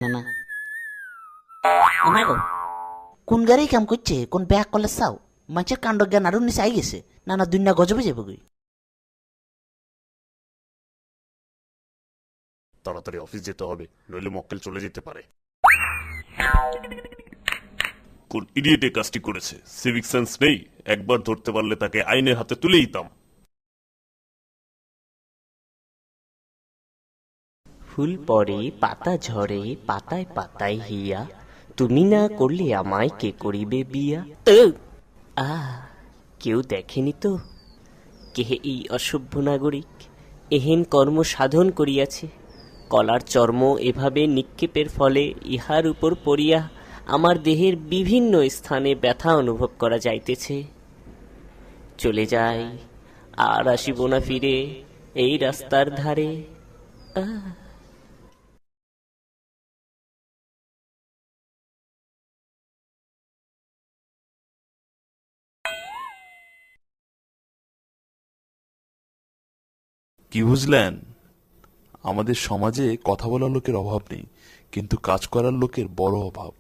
না না আমাগো কোন গাড়ি কাম করছে, কোন ব্যাগ কলে চাও মানুষের কাণ্ড জ্ঞান আরো নিচে আই গেছে। না না দুনিয়া গজবে যাবে গই। তাড়াতাড়ি অফিস যেতে হবে, নইলে মক্কেল চলে যেতে পারে। কোন ইডিয়েট এই কাজটি করেছে? সিভিক সেন্স নেই? একবার ধরতে পারলে তাকে আইনের হাতে তুলে দিতাম। ফুল পড়ে পাতা ঝরে পাতায় পাতায় হিয়া, তুমি না করলে আমায় কে করিবে বিয়া। কেউ দেখেনি তো কে এই অসভ্য নাগরিক এহেন কর্ম সাধন করিয়াছে। কলার চর্ম এভাবে নিক্ষেপের ফলে ইহার উপর পড়িয়া আমার দেহের বিভিন্ন স্থানে ব্যথা অনুভব করা যাইতেছে। চলে যাই, আর আসিব না ফিরে এই রাস্তার ধারে। কি বুঝলেন? আমাদের সমাজে কথা বলার লোকের অভাব নেই, কিন্তু কাজ করার লোকের বড় অভাব।